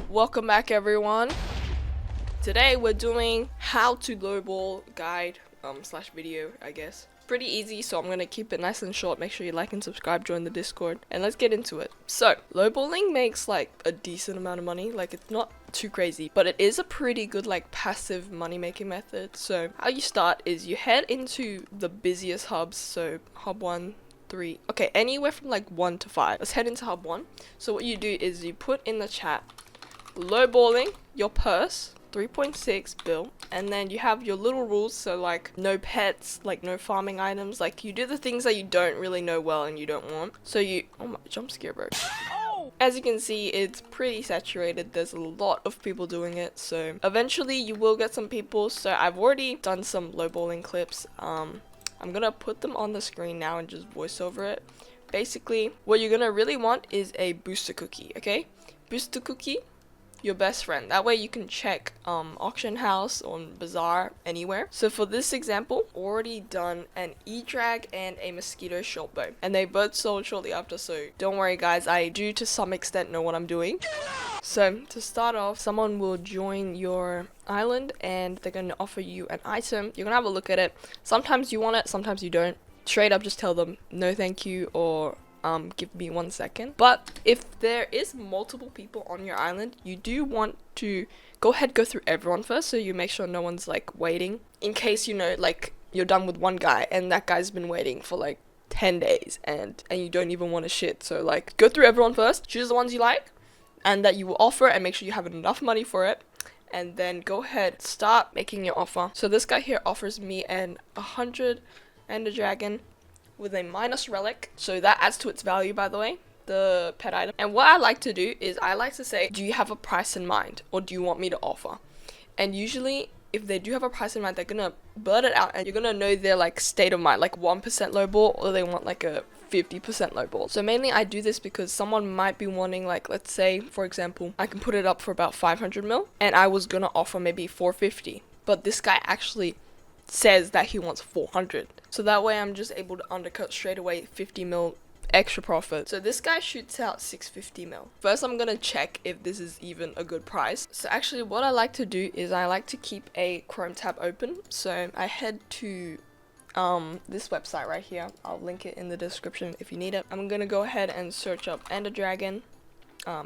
Welcome back, everyone. Today we're doing how to lowball guide slash video, I guess. Pretty easy, so I'm gonna keep it nice and short. Make sure you like and subscribe, join the Discord, and let's get into it. So lowballing makes like a decent amount of money. Like, it's not too crazy, but it is a pretty good like passive money making method. So how you start is you head into the busiest hubs. So hub 1, 3, okay, anywhere from like 1 to 5. Let's head into hub 1. So what you do is you put in the chat lowballing your purse 3.6 bill, and then you have your little rules. So like no pets, like no farming items, like you do the things that you don't really know well and you don't want. So you, oh my, jump scare, bro. As you can see, it's pretty saturated. There's a lot of people doing it, so eventually you will get some people. So I've already done some lowballing clips. I'm gonna put them on the screen now and just voice over it. Basically, what you're gonna really want is a booster cookie, okay? Booster cookie, your best friend. That way you can check auction house, on bazaar, anywhere. So for this example, already done an e-drag and a mosquito short bow, and they both sold shortly after, so don't worry guys, I do to some extent know what I'm doing. So to start off, someone will join your island and they're going to offer you an item. You're gonna have a look at it. Sometimes you want it, sometimes you don't. Straight up just tell them no thank you, or give me 1 second. But if there is multiple people on your island, you do want to go through everyone first, so you make sure no one's like waiting, in case, you know, like you're done with one guy and that guy's been waiting for like 10 days and you don't even want to shit. So like go through everyone first, choose the ones you like and that you will offer, and make sure you have enough money for it, and then go ahead, start making your offer. So this guy here offers me an 100 Ender Dragon with a minus relic, so that adds to its value, by the way, the pet item. And what I like to do is I like to say, do you have a price in mind, or do you want me to offer? And usually if they do have a price in mind, they're gonna blurt it out and you're gonna know their like state of mind, like 1% lowball, or they want like a 50% lowball. So mainly I do this because someone might be wanting, like, let's say for example, I can put it up for about 500 mil and I was gonna offer maybe 450, but this guy actually says that he wants 400, so that way I'm just able to undercut straight away 50 mil extra profit. So this guy shoots out 650 mil. First I'm gonna check if this is even a good price. So actually what I like to do is I like to keep a Chrome tab open. So I head to this website right here. I'll link it in the description if you need it. I'm gonna go ahead and search up Ender Dragon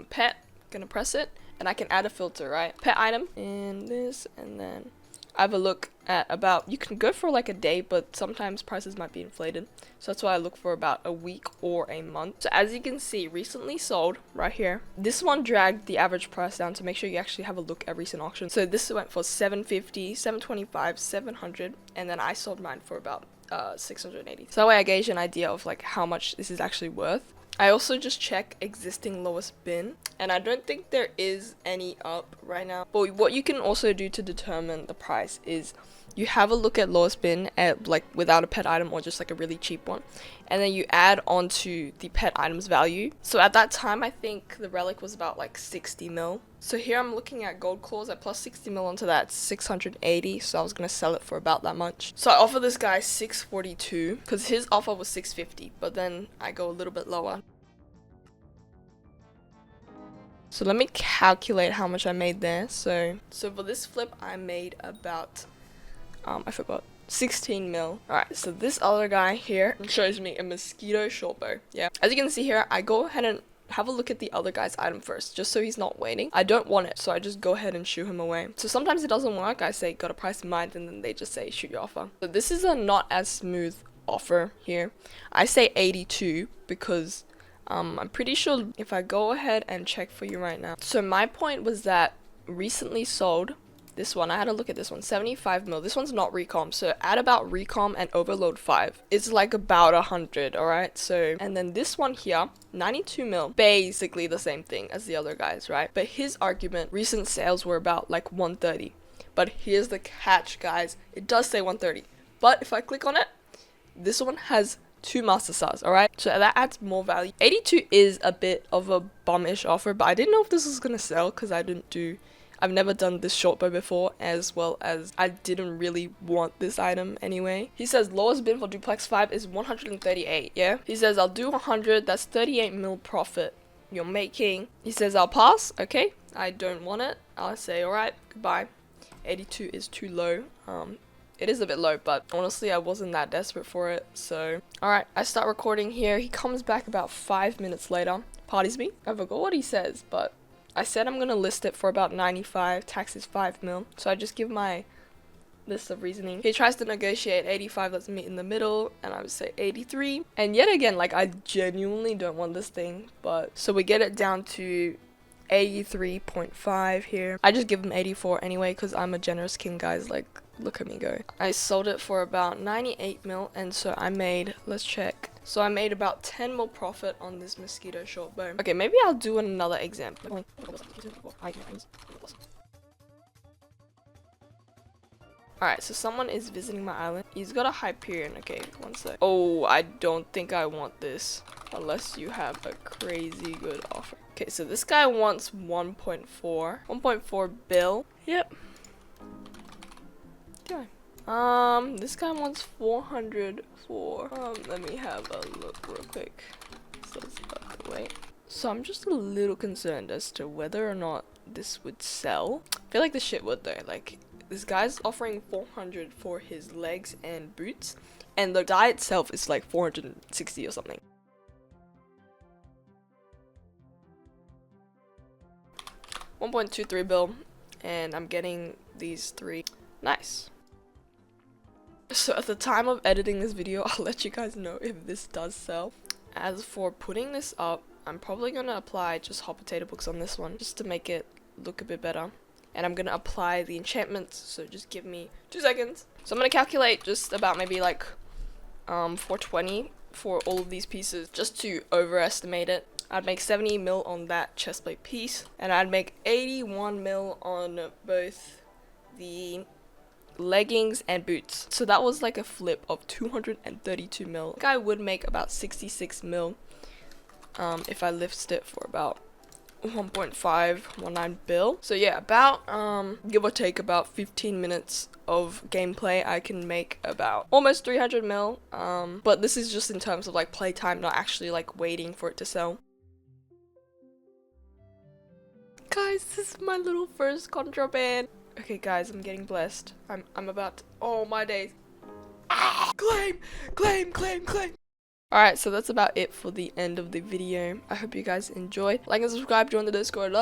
pet, gonna press it, and I can add a filter, right? Pet item in this, and then I have a look at about, you can go for like a day, but sometimes prices might be inflated. So that's why I look for about a week or a month. So as you can see, recently sold right here. This one dragged the average price down, to make sure you actually have a look at recent auction. So this went for 750, 725, 700, and then I sold mine for about 680. So that way I gauge an idea of like how much this is actually worth. I also just check existing lowest bin, and I don't think there is any up right now. But what you can also do to determine the price is you have a look at lowest bin at like without a pet item, or just like a really cheap one, and then you add onto the pet item's value. So at that time I think the relic was about like 60 mil. So here I'm looking at gold claws at plus 60 mil onto that, 680, so I was gonna sell it for about that much. So I offer this guy 642 because his offer was 650, but then I go a little bit lower. So let me calculate how much I made there. So for this flip I made about I forgot, 16 mil. Alright, so this other guy here shows me a mosquito short bow. Yeah, as you can see here, I go ahead and have a look at the other guy's item first, just so he's not waiting. I don't want it, so I just go ahead and shoot him away. So sometimes it doesn't work. I say got a price in mind, and then they just say shoot your offer. So this is a not as smooth offer here. I say 82 because I'm pretty sure if I go ahead and check for you right now. So my point was that recently sold this one, I had a look at this one, 75 mil. This one's not recom, so add about recom and overload 5. It's like about 100, alright? So, and then this one here, 92 mil, basically the same thing as the other guys, right? But his argument, recent sales were about like 130. But here's the catch, guys. It does say 130. But if I click on it, this one has 2 master stars, alright? So that adds more value. 82 is a bit of a bum-ish offer, but I didn't know if this was gonna sell because I've never done this short bow before, as well as I didn't really want this item anyway. He says lowest bid for duplex 5 is 138, yeah? He says I'll do 100, that's 38 mil profit you're making. He says I'll pass, okay? I don't want it, I'll say alright, goodbye. 82 is too low. It is a bit low, but honestly I wasn't that desperate for it, so alright, I start recording here. He comes back about 5 minutes later, parties me. I forgot what he says, but I said I'm gonna list it for about 95, tax is 5 mil, so I just give my list of reasoning. He tries to negotiate 85, let's meet in the middle, and I would say 83. And yet again, like, I genuinely don't want this thing, but so we get it down to 83.5 here. I just give him 84 anyway because I'm a generous king, guys. Like, look at me go. I sold it for about 98 mil, and so I made, let's check, so I made about 10 mil profit on this mosquito short bow. Okay, maybe I'll do another example. Alright, so someone is visiting my island. He's got a Hyperion. Okay, one sec. Oh, I don't think I want this unless you have a crazy good offer. Okay, so this guy wants 1.4 bill. Yep. Okay. This guy wants 400 for, let me have a look real quick. So it's about to wait. So I'm just a little concerned as to whether or not this would sell. I feel like this shit would though. Like, this guy's offering 400 for his legs and boots, and the dye itself is like 460 or something. $1.23 bill, and I'm getting these 3. Nice. So at the time of editing this video, I'll let you guys know if this does sell. As for putting this up, I'm probably gonna apply just hot potato books on this one, just to make it look a bit better. And I'm gonna apply the enchantments, so just give me 2 seconds. So I'm gonna calculate just about maybe like 420 for all of these pieces, just to overestimate it. I'd make 70 mil on that chestplate piece, and I'd make 81 mil on both the leggings and boots. So that was like a flip of 232 mil. I think I would make about 66 mil if I listed it for about 1.519 bill. So yeah, about give or take about 15 minutes of gameplay, I can make about almost 300 mil. But this is just in terms of like playtime, not actually like waiting for it to sell. Guys, this is my little first contraband. Okay guys, I'm getting blessed. I'm about to, oh my days. Ah! Claim. Alright, so that's about it for the end of the video. I hope you guys enjoyed. Like and subscribe, join the Discord.